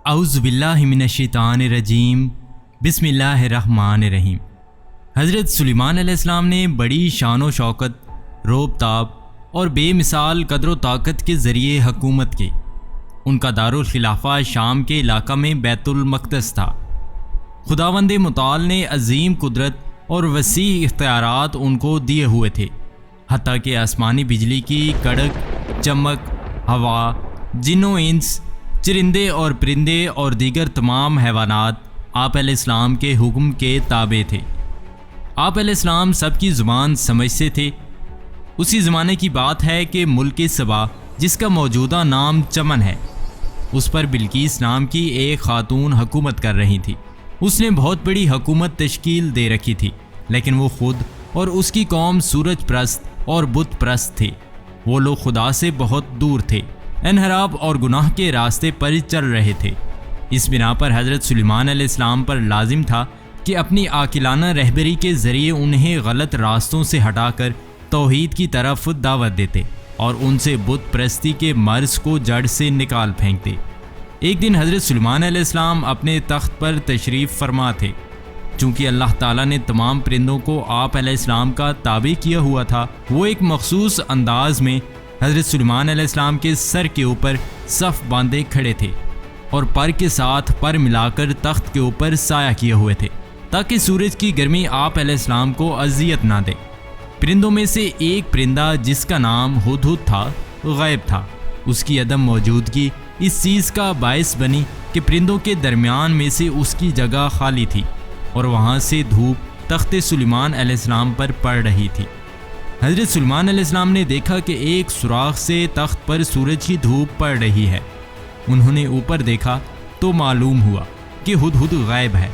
اعوذ باللہ من الشیطان الرجیم بسم اللہ الرحمن الرحیم۔ حضرت سلیمان علیہ السلام نے بڑی شان و شوکت، روب تاب اور بے مثال قدر و طاقت کے ذریعے حکومت کی۔ ان کا دارالخلافہ شام کے علاقہ میں بیت المقدس تھا۔ خداوند متعال نے عظیم قدرت اور وسیع اختیارات ان کو دیے ہوئے تھے، حتیٰ کہ آسمانی بجلی کی کڑک، چمک، ہوا، جن و انس، چرندے اور پرندے اور دیگر تمام حیوانات آپ علیہ السلام کے حکم کے تابع تھے۔ آپ علیہ السلام سب کی زبان سمجھتے تھے۔ اسی زمانے کی بات ہے کہ ملک سبا، جس کا موجودہ نام چمن ہے، اس پر بلقیس نام کی ایک خاتون حکومت کر رہی تھی۔ اس نے بہت بڑی حکومت تشکیل دے رکھی تھی، لیکن وہ خود اور اس کی قوم سورج پرست اور بت پرست تھے۔ وہ لوگ خدا سے بہت دور تھے، انحراف اور گناہ کے راستے پر چل رہے تھے۔ اس بنا پر حضرت سلیمان علیہ السلام پر لازم تھا کہ اپنی عاقلانہ رہبری کے ذریعے انہیں غلط راستوں سے ہٹا کر توحید کی طرف دعوت دیتے اور ان سے بت پرستی کے مرض کو جڑ سے نکال پھینکتے۔ ایک دن حضرت سلیمان علیہ السلام اپنے تخت پر تشریف فرما تھے۔ چونکہ اللہ تعالیٰ نے تمام پرندوں کو آپ علیہ السلام کا تابع کیا ہوا تھا، وہ ایک مخصوص انداز میں حضرت سلیمان علیہ السلام کے سر کے اوپر صف باندھے کھڑے تھے اور پر کے ساتھ پر ملا کر تخت کے اوپر سایہ کیے ہوئے تھے، تاکہ سورج کی گرمی آپ علیہ السلام کو اذیت نہ دے۔ پرندوں میں سے ایک پرندہ جس کا نام ہدہد تھا، غائب تھا۔ اس کی عدم موجودگی اس چیز کا باعث بنی کہ پرندوں کے درمیان میں سے اس کی جگہ خالی تھی اور وہاں سے دھوپ تخت سلیمان علیہ السلام پر پڑ رہی تھی۔ حضرت سلیمان علیہ السلام نے دیکھا کہ ایک سوراخ سے تخت پر سورج کی دھوپ پڑ رہی ہے۔ انہوں نے اوپر دیکھا تو معلوم ہوا کہ ہدہد غائب ہے۔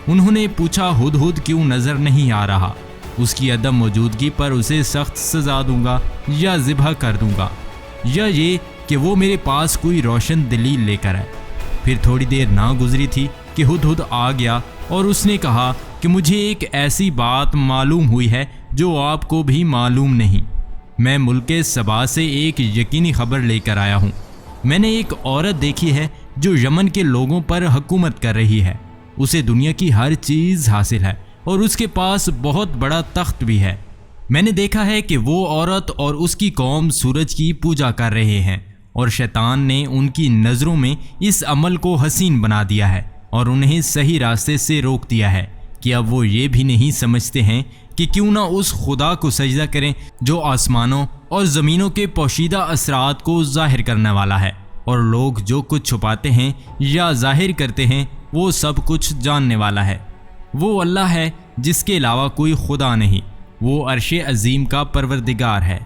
انہوں نے پوچھا، ہدہد کیوں نظر نہیں آ رہا؟ اس کی عدم موجودگی پر اسے سخت سزا دوں گا یا ذبح کر دوں گا، یا یہ کہ وہ میرے پاس کوئی روشن دلیل لے کر آئے۔ پھر تھوڑی دیر نہ گزری تھی کہ ہدہد آ گیا اور اس نے کہا کہ مجھے ایک ایسی بات معلوم ہوئی ہے جو آپ کو بھی معلوم نہیں۔ میں ملک سبا سے ایک یقینی خبر لے کر آیا ہوں۔ میں نے ایک عورت دیکھی ہے جو یمن کے لوگوں پر حکومت کر رہی ہے۔ اسے دنیا کی ہر چیز حاصل ہے اور اس کے پاس بہت بڑا تخت بھی ہے۔ میں نے دیکھا ہے کہ وہ عورت اور اس کی قوم سورج کی پوجا کر رہے ہیں، اور شیطان نے ان کی نظروں میں اس عمل کو حسین بنا دیا ہے اور انہیں صحیح راستے سے روک دیا ہے کہ اب وہ یہ بھی نہیں سمجھتے ہیں کہ کیوں نہ اس خدا کو سجدہ کریں جو آسمانوں اور زمینوں کے پوشیدہ اسرات کو ظاہر کرنے والا ہے، اور لوگ جو کچھ چھپاتے ہیں یا ظاہر کرتے ہیں وہ سب کچھ جاننے والا ہے۔ وہ اللہ ہے جس کے علاوہ کوئی خدا نہیں، وہ عرش عظیم کا پروردگار ہے۔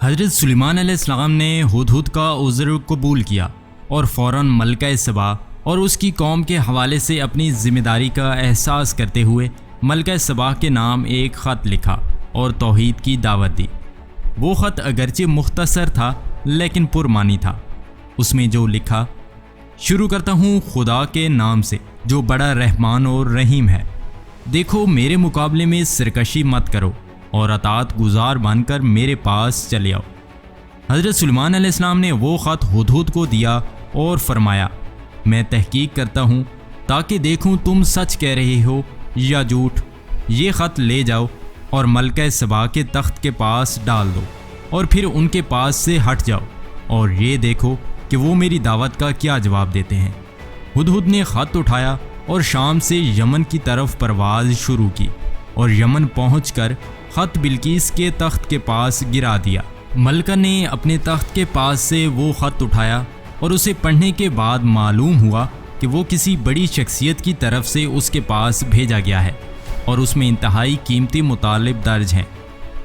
حضرت سلیمان علیہ السلام نے ہدہد کا عذر قبول کیا اور فوراً ملکہ سبا اور اس کی قوم کے حوالے سے اپنی ذمہ داری کا احساس کرتے ہوئے ملکہ سبا کے نام ایک خط لکھا اور توحید کی دعوت دی۔ وہ خط اگرچہ مختصر تھا لیکن پرمعنی تھا۔ اس میں جو لکھا، شروع کرتا ہوں خدا کے نام سے جو بڑا رحمان اور رحیم ہے۔ دیکھو، میرے مقابلے میں سرکشی مت کرو اور اطاعت گزار بن کر میرے پاس چلے آؤ۔ حضرت سلیمان علیہ السلام نے وہ خط ہدہد کو دیا اور فرمایا، میں تحقیق کرتا ہوں تاکہ دیکھوں تم سچ کہہ رہے ہو یا جھوٹ۔ یہ خط لے جاؤ اور ملکہ سبا کے تخت کے پاس ڈال دو، اور پھر ان کے پاس سے ہٹ جاؤ اور یہ دیکھو کہ وہ میری دعوت کا کیا جواب دیتے ہیں۔ ہدہد نے خط اٹھایا اور شام سے یمن کی طرف پرواز شروع کی، اور یمن پہنچ کر خط بلقیس کے تخت کے پاس گرا دیا۔ ملکہ نے اپنے تخت کے پاس سے وہ خط اٹھایا اور اسے پڑھنے کے بعد معلوم ہوا کہ وہ کسی بڑی شخصیت کی طرف سے اس کے پاس بھیجا گیا ہے اور اس میں انتہائی قیمتی مطالب درج ہیں۔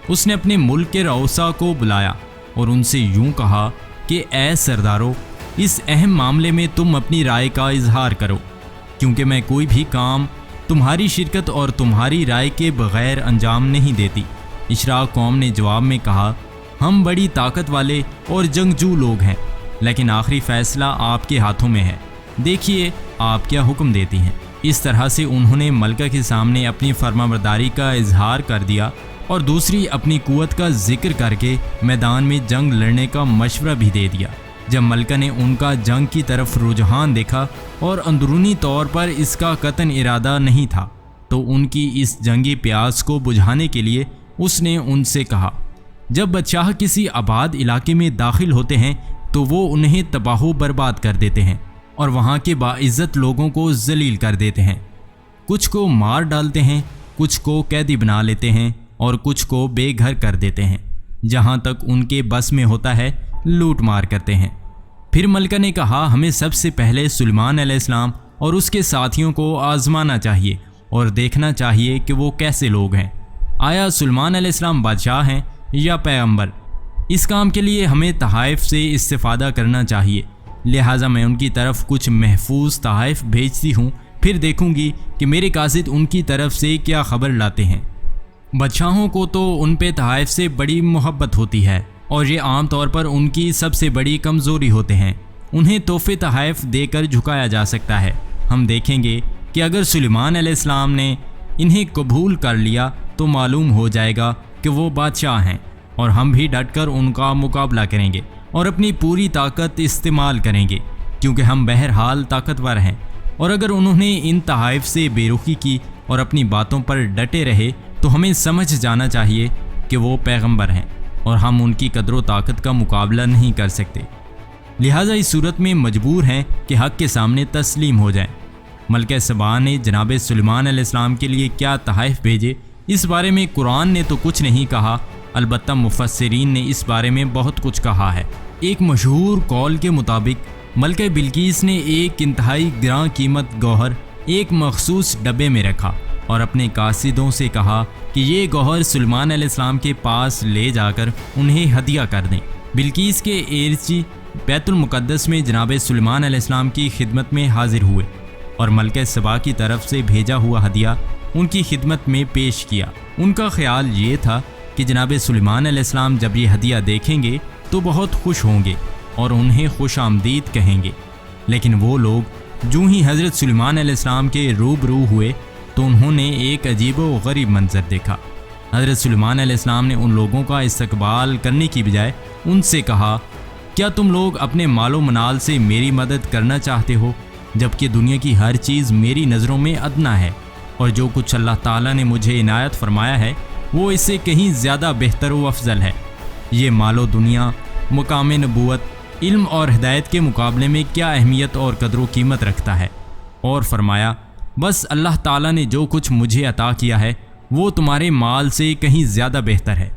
اس نے اپنے ملک کے رؤسا کو بلایا اور ان سے یوں کہا کہ اے سردارو، اس اہم معاملے میں تم اپنی رائے کا اظہار کرو، کیونکہ میں کوئی بھی کام تمہاری شرکت اور تمہاری رائے کے بغیر انجام نہیں دیتی۔ اشراق قوم نے جواب میں کہا، ہم بڑی طاقت والے اور جنگجو لوگ ہیں، لیکن آخری فیصلہ آپ کے ہاتھوں میں ہے، دیکھیے آپ کیا حکم دیتی ہیں۔ اس طرح سے انہوں نے ملکہ کے سامنے اپنی فرمانبرداری کا اظہار کر دیا اور دوسری اپنی قوت کا ذکر کر کے میدان میں جنگ لڑنے کا مشورہ بھی دے دیا۔ جب ملکہ نے ان کا جنگ کی طرف رجحان دیکھا اور اندرونی طور پر اس کا قطعاً ارادہ نہیں تھا تو ان کی اس جنگی پیاس کو بجھانے کے لیے اس نے ان سے کہا، جب بادشاہ کسی آباد علاقے میں داخل ہوتے ہیں تو وہ انہیں تباہ و برباد کر دیتے ہیں اور وہاں کے باعزت لوگوں کو ذلیل کر دیتے ہیں، کچھ کو مار ڈالتے ہیں، کچھ کو قیدی بنا لیتے ہیں اور کچھ کو بے گھر کر دیتے ہیں، جہاں تک ان کے بس میں ہوتا ہے لوٹ مار کرتے ہیں۔ پھر ملکہ نے کہا، ہمیں سب سے پہلے سلیمان علیہ السلام اور اس کے ساتھیوں کو آزمانا چاہیے اور دیکھنا چاہیے کہ وہ کیسے لوگ ہیں، آیا سلیمان علیہ السلام بادشاہ ہیں یا پیغمبر۔ اس کام کے لیے ہمیں تحائف سے استفادہ کرنا چاہیے، لہٰذا میں ان کی طرف کچھ محفوظ تحائف بھیجتی ہوں، پھر دیکھوں گی کہ میرے قاصد ان کی طرف سے کیا خبر لاتے ہیں۔ بادشاہوں کو تو ان پہ تحائف سے بڑی محبت ہوتی ہے اور یہ عام طور پر ان کی سب سے بڑی کمزوری ہوتے ہیں، انہیں تحفے تحائف دے کر جھکایا جا سکتا ہے۔ ہم دیکھیں گے کہ اگر سلیمان علیہ السلام نے انہیں قبول کر لیا تو معلوم ہو جائے گا کہ وہ بادشاہ ہیں، اور ہم بھی ڈٹ کر ان کا مقابلہ کریں گے اور اپنی پوری طاقت استعمال کریں گے، کیونکہ ہم بہرحال طاقتور ہیں۔ اور اگر انہوں نے ان تحائف سے بے رخی کی اور اپنی باتوں پر ڈٹے رہے تو ہمیں سمجھ جانا چاہیے کہ وہ پیغمبر ہیں اور ہم ان کی قدر و طاقت کا مقابلہ نہیں کر سکتے، لہٰذا اس صورت میں مجبور ہیں کہ حق کے سامنے تسلیم ہو جائیں۔ ملکہ سبا نے جناب سلیمان علیہ السلام کے لیے کیا تحائف بھیجے، اس بارے میں قرآن نے تو کچھ نہیں کہا، البتہ مفسرین نے اس بارے میں بہت کچھ کہا ہے۔ ایک مشہور قول کے مطابق ملکہ بلقیس نے ایک انتہائی گراں قیمت گوہر ایک مخصوص ڈبے میں رکھا اور اپنے قاصدوں سے کہا کہ یہ گوہر سلیمان علیہ السلام کے پاس لے جا کر انہیں ہدیہ کر دیں۔ بلقیس کے ایرچی بیت المقدس میں جناب سلیمان علیہ السلام کی خدمت میں حاضر ہوئے اور ملکہ سبا کی طرف سے بھیجا ہوا ہدیہ ان کی خدمت میں پیش کیا۔ ان کا خیال یہ تھا کہ جناب سلیمان علیہ السلام جب یہ ہدیہ دیکھیں گے تو بہت خوش ہوں گے اور انہیں خوش آمدید کہیں گے، لیکن وہ لوگ جو ہی حضرت سلیمان علیہ السلام کے روبرو ہوئے تو انہوں نے ایک عجیب و غریب منظر دیکھا۔ حضرت سلیمان علیہ السلام نے ان لوگوں کا استقبال کرنے کی بجائے ان سے کہا، کیا تم لوگ اپنے مال و منال سے میری مدد کرنا چاہتے ہو، جبکہ دنیا کی ہر چیز میری نظروں میں ادنا ہے، اور جو کچھ اللہ تعالیٰ نے مجھے عنایت فرمایا ہے وہ اس سے کہیں زیادہ بہتر و افضل ہے۔ یہ مال و دنیا، مقام نبوت، علم اور ہدایت کے مقابلے میں کیا اہمیت اور قدر و قیمت رکھتا ہے؟ اور فرمایا، بس اللہ تعالیٰ نے جو کچھ مجھے عطا کیا ہے وہ تمہارے مال سے کہیں زیادہ بہتر ہے،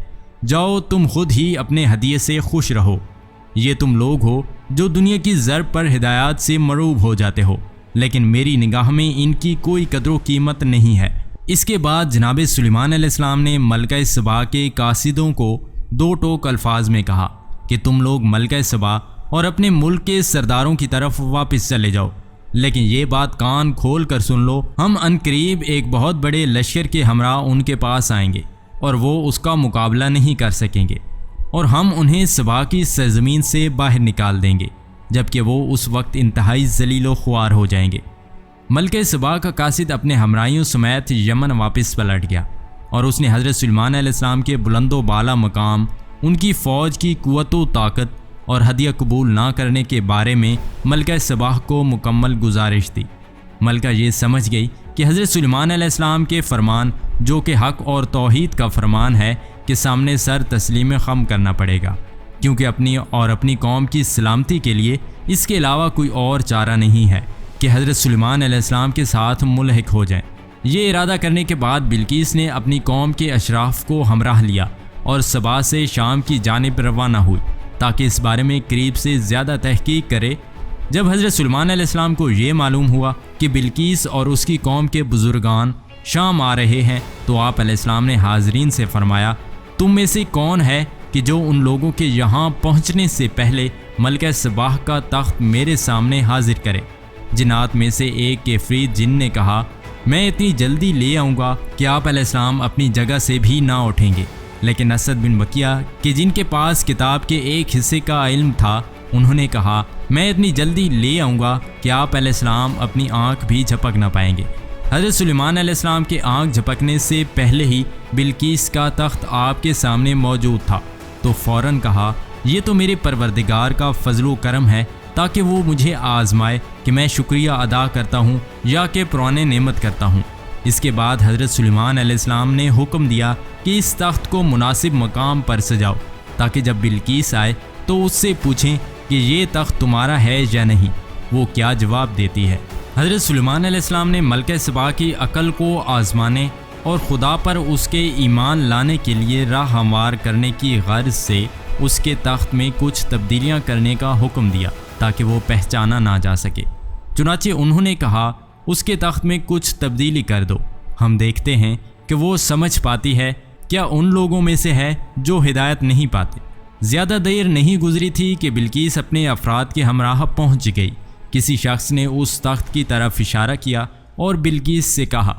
جاؤ تم خود ہی اپنے ہدیے سے خوش رہو۔ یہ تم لوگ ہو جو دنیا کی ضرب پر ہدایات سے مروب ہو جاتے ہو، لیکن میری نگاہ میں ان کی کوئی قدر و قیمت نہیں ہے۔ اس کے بعد جناب سلیمان علیہ السلام نے ملکہ سبا کے قاصدوں کو دو ٹوک الفاظ میں کہا کہ تم لوگ ملکہ سبا اور اپنے ملک کے سرداروں کی طرف واپس چلے جاؤ، لیکن یہ بات کان کھول کر سن لو، ہم عنقریب ایک بہت بڑے لشکر کے ہمراہ ان کے پاس آئیں گے اور وہ اس کا مقابلہ نہیں کر سکیں گے، اور ہم انہیں سبا کی سرزمین سے باہر نکال دیں گے، جبکہ وہ اس وقت انتہائی ذلیل و خوار ہو جائیں گے۔ ملکہ سبا کا قاصد اپنے ہمراہیوں سمیت یمن واپس پلٹ گیا اور اس نے حضرت سلیمان علیہ السلام کے بلند و بالا مقام، ان کی فوج کی قوت و طاقت اور ہدیہ قبول نہ کرنے کے بارے میں ملکہ سبا کو مکمل گزارش دی۔ ملکہ یہ سمجھ گئی کہ حضرت سلیمان علیہ السلام کے فرمان، جو کہ حق اور توحید کا فرمان ہے، کے سامنے سر تسلیم خم کرنا پڑے گا، کیونکہ اپنی اور اپنی قوم کی سلامتی کے لیے اس کے علاوہ کوئی اور چارہ نہیں ہے کہ حضرت سلیمان علیہ السلام کے ساتھ ملحق ہو جائیں۔ یہ ارادہ کرنے کے بعد بلقیس نے اپنی قوم کے اشراف کو ہمراہ لیا اور سبا سے شام کی جانب روانہ ہوئی تاکہ اس بارے میں قریب سے زیادہ تحقیق کرے۔ جب حضرت سلیمان علیہ السلام کو یہ معلوم ہوا کہ بلقیس اور اس کی قوم کے بزرگان شام آ رہے ہیں تو آپ علیہ السلام نے حاضرین سے فرمایا، تم میں سے کون ہے کہ جو ان لوگوں کے یہاں پہنچنے سے پہلے ملکہ سبا کا تخت میرے سامنے حاضر کرے؟ جنات میں سے ایک کے فرید جن نے کہا، میں اتنی جلدی لے آؤں گا کہ آپ علیہ السلام اپنی جگہ سے بھی نہ اٹھیں گے، لیکن اسد بن بقیہ کہ جن کے پاس کتاب کے ایک حصے کا علم تھا، انہوں نے کہا، میں اتنی جلدی لے آؤں گا کہ آپ علیہ السلام اپنی آنکھ بھی جھپک نہ پائیں گے۔ حضرت سلیمان علیہ السلام کے آنکھ جھپکنے سے پہلے ہی بلقیس کا تخت آپ کے سامنے موجود تھا، تو فوراً کہا، یہ تو میرے پروردگار کا فضل و کرم ہے تاکہ وہ مجھے آزمائے کہ میں شکریہ ادا کرتا ہوں یا کہ پرانے نعمت کرتا ہوں۔ اس کے بعد حضرت سلیمان علیہ السلام نے حکم دیا کہ اس تخت کو مناسب مقام پر سجاؤ تاکہ جب بلقیس آئے تو اس سے پوچھیں کہ یہ تخت تمہارا ہے یا نہیں، وہ کیا جواب دیتی ہے۔ حضرت سلیمان علیہ السلام نے ملکہ سبا کی عقل کو آزمانے اور خدا پر اس کے ایمان لانے کے لیے راہ ہموار کرنے کی غرض سے اس کے تخت میں کچھ تبدیلیاں کرنے کا حکم دیا تاکہ وہ پہچانا نہ جا سکے۔ چنانچہ انہوں نے کہا اس کے تخت میں کچھ تبدیلی کر دو، ہم دیکھتے ہیں کہ وہ سمجھ پاتی ہے کیا ان لوگوں میں سے ہے جو ہدایت نہیں پاتے۔ زیادہ دیر نہیں گزری تھی کہ بلقیس اپنے افراد کے ہمراہ پہنچ گئی۔ کسی شخص نے اس تخت کی طرف اشارہ کیا اور بلقیس سے کہا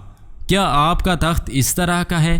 کیا آپ کا تخت اس طرح کا ہے؟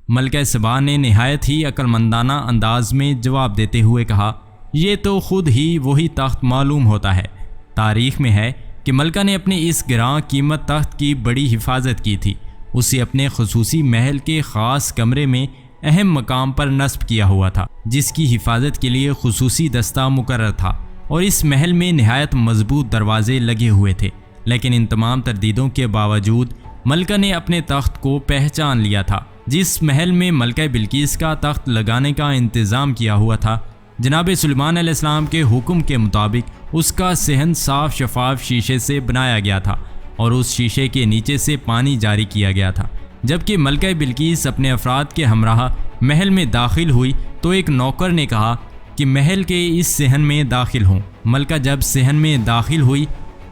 ملکہ سبا نے نہایت ہی عقل مندانہ انداز میں جواب دیتے ہوئے کہا یہ تو خود ہی وہی تخت معلوم ہوتا ہے۔ تاریخ میں ہے کہ ملکہ نے اپنے اس گراں قیمت تخت کی بڑی حفاظت کی تھی، اسے اپنے خصوصی محل کے خاص کمرے میں اہم مقام پر نصب کیا ہوا تھا، جس کی حفاظت کے لیے خصوصی دستہ مقرر تھا، اور اس محل میں نہایت مضبوط دروازے لگے ہوئے تھے۔ لیکن ان تمام تردیدوں کے باوجود ملکہ نے اپنے تخت کو پہچان لیا تھا۔ جس محل میں ملکہ بلقیس کا تخت لگانے کا انتظام کیا ہوا تھا، جناب سلیمان علیہ السلام کے حکم کے مطابق اس کا صحن صاف شفاف شیشے سے بنایا گیا تھا اور اس شیشے کے نیچے سے پانی جاری کیا گیا تھا۔ جبکہ ملکہ بلقیس اپنے افراد کے ہمراہ محل میں داخل ہوئی تو ایک نوکر نے کہا کہ محل کے اس صحن میں داخل ہوں۔ ملکہ جب صحن میں داخل ہوئی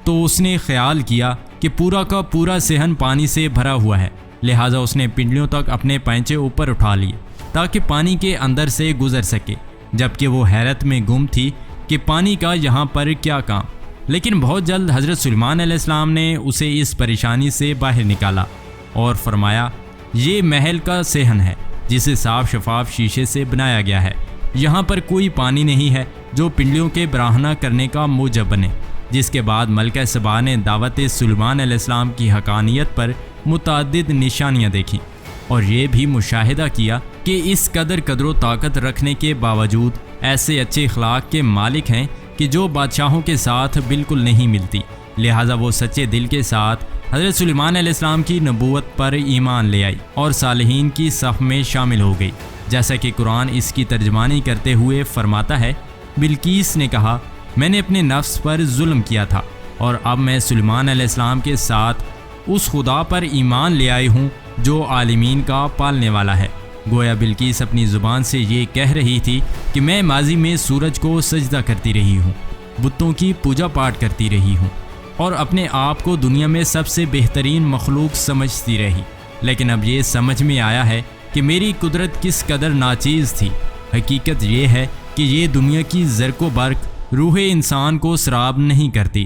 تو اس نے خیال کیا کہ پورا کا پورا صحن پانی سے بھرا ہوا ہے، لہٰذا اس نے پنڈلیوں تک اپنے پینچے اوپر اٹھا لیے تاکہ پانی کے اندر سے گزر سکے، جبکہ وہ حیرت میں گم تھی کہ پانی کا یہاں پر کیا کام۔ لیکن بہت جلد حضرت سلیمان علیہ السلام نے اسے اس پریشانی سے باہر نکالا اور فرمایا یہ محل کا صحن ہے جسے صاف شفاف شیشے سے بنایا گیا ہے، یہاں پر کوئی پانی نہیں ہے جو پنڈلیوں کے براہنہ کرنے کا موجب بنے۔ جس کے بعد ملکہ سبا نے دعوت سلیمان علیہ السلام کی حقانیت پر متعدد نشانیاں دیکھیں اور یہ بھی مشاہدہ کیا کہ اس قدر و طاقت رکھنے کے باوجود ایسے اچھے اخلاق کے مالک ہیں کہ جو بادشاہوں کے ساتھ بالکل نہیں ملتی، لہٰذا وہ سچے دل کے ساتھ حضرت سلیمان علیہ السلام کی نبوت پر ایمان لے آئی اور صالحین کی صف میں شامل ہو گئی، جیسا کہ قرآن اس کی ترجمانی کرتے ہوئے فرماتا ہے بلقیس نے کہا میں نے اپنے نفس پر ظلم کیا تھا اور اب میں سلیمان علیہ السلام کے ساتھ اس خدا پر ایمان لے آئی ہوں جو عالمین کا پالنے والا ہے۔ گویا بلقیس اپنی زبان سے یہ کہہ رہی تھی کہ میں ماضی میں سورج کو سجدہ کرتی رہی ہوں، بتوں کی پوجا پاٹ کرتی رہی ہوں اور اپنے آپ کو دنیا میں سب سے بہترین مخلوق سمجھتی رہی، لیکن اب یہ سمجھ میں آیا ہے کہ میری قدرت کس قدر ناچیز تھی۔ حقیقت یہ ہے کہ یہ دنیا کی زرق و برق روح انسان کو سراب نہیں کرتی۔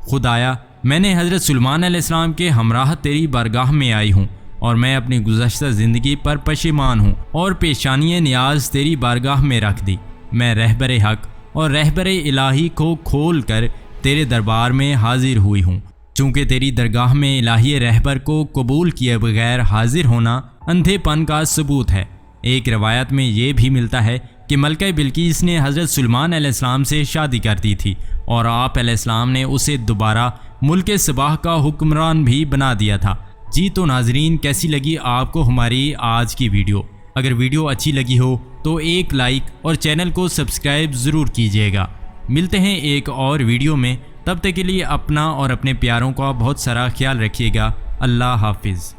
خدایا میں نے حضرت سلیمان علیہ السلام کے ہمراہ تیری بارگاہ میں آئی ہوں اور میں اپنی گزشتہ زندگی پر پشیمان ہوں اور پیشانی نیاز تیری بارگاہ میں رکھ دی۔ میں رہبر حق اور رہبر الہی کو کھول کر تیرے دربار میں حاضر ہوئی ہوں، چونکہ تیری درگاہ میں الہی رہبر کو قبول کیے بغیر حاضر ہونا اندھے پن کا ثبوت ہے۔ ایک روایت میں یہ بھی ملتا ہے کہ ملکہ بلقیس نے حضرت سلیمان علیہ السلام سے شادی کر دی تھی اور آپ علیہ السلام نے اسے دوبارہ ملک سبا کا حکمران بھی بنا دیا تھا۔ جی تو ناظرین، کیسی لگی آپ کو ہماری آج کی ویڈیو؟ اگر ویڈیو اچھی لگی ہو تو ایک لائک اور چینل کو سبسکرائب ضرور کیجیے گا۔ ملتے ہیں ایک اور ویڈیو میں، تب تک کے لیے اپنا اور اپنے پیاروں کا بہت سارا خیال رکھیے گا۔ اللہ حافظ۔